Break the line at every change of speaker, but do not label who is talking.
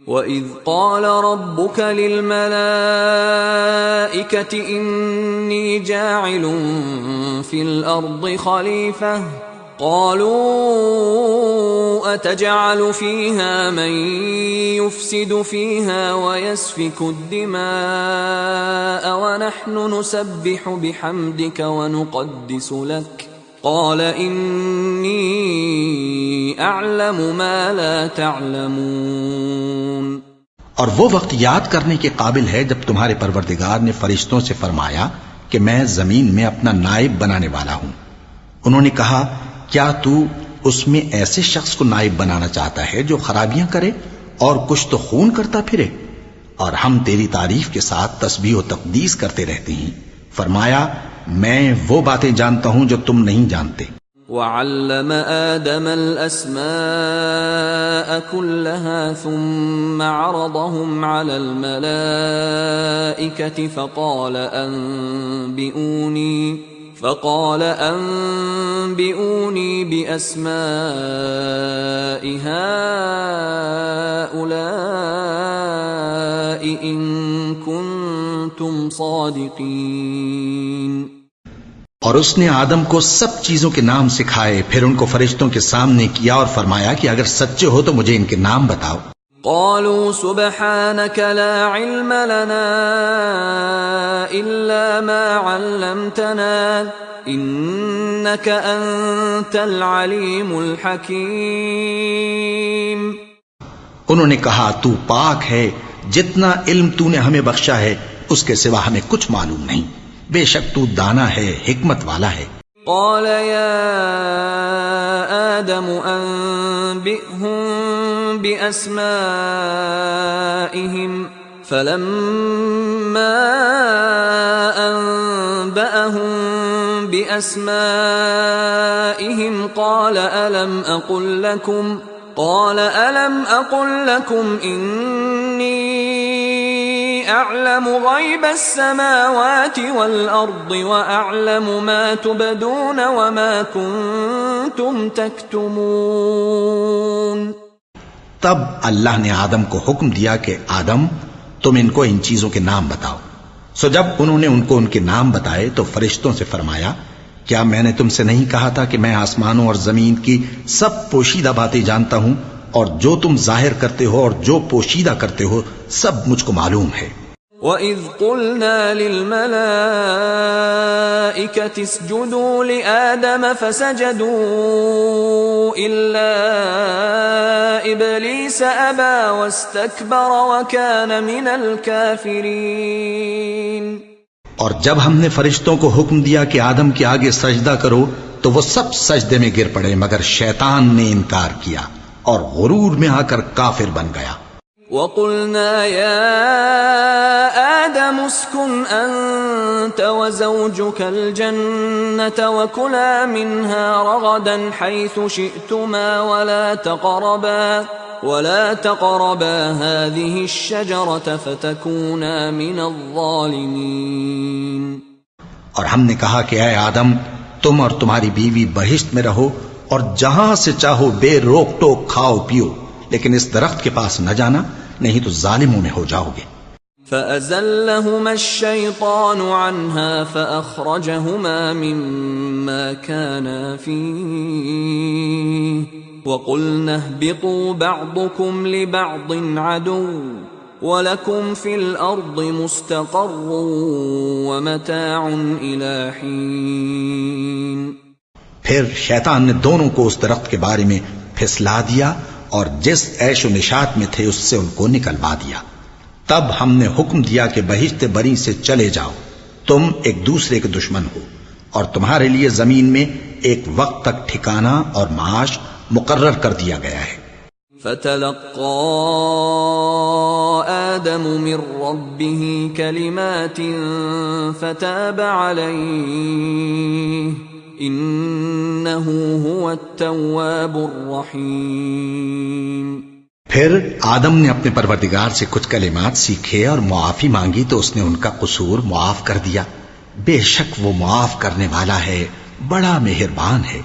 وَإِذْ قَالَ رَبُّكَ لِلْمَلَائِكَةِ إِنِّي جَاعِلٌ فِي الْأَرْضِ خَلِيفَةً قَالُوا أَتَجْعَلُ فِيهَا مَن يُفْسِدُ فِيهَا وَيَسْفِكُ الدِّمَاءَ وَنَحْنُ نُسَبِّحُ بِحَمْدِكَ وَنُقَدِّسُ لَكَ قال انی اعلم ما لا تعلمون۔
اور وہ وقت یاد کرنے کے قابل ہے جب تمہارے پروردگار نے فرشتوں سے فرمایا کہ میں زمین میں اپنا نائب بنانے والا ہوں۔ انہوں نے کہا کیا تو اس میں ایسے شخص کو نائب بنانا چاہتا ہے جو خرابیاں کرے اور کچھ تو خون کرتا پھرے؟ اور ہم تیری تعریف کے ساتھ تسبیح و تقدیس کرتے رہتے ہیں۔ فرمایا میں وہ باتیں جانتا ہوں جو تم نہیں جانتے۔
وَعَلَّمَ آدَمَ الْأَسْمَاءَ كُلَّهَا ثُمَّ عَرَضَهُمْ عَلَى الْمَلَائِكَةِ فقال أنبئوني بأسماء هؤلاء إن كنتم صادقين۔
اور اس نے آدم کو سب چیزوں کے نام سکھائے، پھر ان کو فرشتوں کے سامنے کیا اور فرمایا کہ اگر سچے ہو تو مجھے ان کے نام بتاؤ۔
قالوا سبحانك لا علم لنا إلا ما علمتنا إنك أنت العليم الحكيم۔
انہوں نے کہا تو پاک ہے، جتنا علم تو نے ہمیں بخشا ہے اس کے سوا ہمیں کچھ معلوم نہیں، بے شک تو دانا ہے، حکمت والا ہے۔
قال يا آدم أنبئهم بأسمائهم فلما أنبأهم بأسمائهم قال ألم أقل لكم إني أعلم غيب السماوات والأرض وأعلم ما تبدون وما كنتم تكتمون۔
تب اللہ نے آدم کو حکم دیا کہ آدم تم ان کو ان چیزوں کے نام بتاؤ۔ سو جب انہوں نے ان کو ان کے نام بتائے تو فرشتوں سے فرمایا کیا میں نے تم سے نہیں کہا تھا کہ میں آسمانوں اور زمین کی سب پوشیدہ باتیں جانتا ہوں، اور جو تم ظاہر کرتے ہو اور جو پوشیدہ کرتے ہو سب مجھ کو معلوم ہے۔
وَإِذْ قُلْنَا لِلْمَلَائِكَةِ اسْجُدُوا لِآدَمَ فَسَجَدُوا إِلَّا إِبْلِيسَ أَبَى وَاسْتَكْبَرَ وَكَانَ مِنَ الْكَافِرِينَ۔
اور جب ہم نے فرشتوں کو حکم دیا کہ آدم کے آگے سجدہ کرو تو وہ سب سجدے میں گر پڑے مگر شیطان نے انکار کیا اور غرور میں آ کر کافر بن گیا۔
وَقُلْنَا يَا آدَمُ اسْكُنْ أَنْتَ وَزَوْجُكَ الْجَنَّةَ وَكُلَا مِنْهَا رَغَدًا حَيْثُ شِئْتُمَا وَلَا تَقْرَبَا هَذِهِ الشَّجَرَةَ فَتَكُونَا مِنَ الظَّالِمِينَ۔
اور ہم نے کہا کہ اے آدم تم اور تمہاری بیوی بہشت میں رہو اور جہاں سے چاہو بے روک ٹوک کھاؤ پیو، لیکن اس درخت کے پاس نہ جانا نہیں تو ظالموں میں ہو جاؤ گے۔
فَأَزَلَّهُمَا الشَّيْطَانُ عَنْهَا فَأَخْرَجَهُمَا مِمَّا كَانَا فِيهِ وَقُلْنَا اهْبِطُوا بَعْضُكُمْ لِبَعْضٍ عَدُوٌّ وَلَكُمْ فِي الْأَرْضِ مُسْتَقَرٌّ وَمَتَاعٌ إِلَى حِينٍ۔
پھر شیطان نے دونوں کو اس درخت کے بارے میں پھسلا دیا اور جس عیش و نشاط میں تھے اس سے ان کو نکلوا دیا۔ تب ہم نے حکم دیا کہ بہشت بری سے چلے جاؤ، تم ایک دوسرے کے دشمن ہو، اور تمہارے لیے زمین میں ایک وقت تک ٹھکانہ اور معاش مقرر کر دیا گیا ہے۔
فَتَلَقَّى آدَمُ مِن رَّبِّهِ كَلِمَاتٍ فَتَابَ عَلَيْهِ إِنَّهُ هُوَ التَّوَّابُ الرَّحِيمُ۔
پھر آدم نے اپنے پروردگار سے کچھ کلمات سیکھے اور معافی مانگی تو اس نے ان کا قصور معاف کر دیا، بے شک وہ معاف کرنے والا ہے، بڑا مہربان ہے۔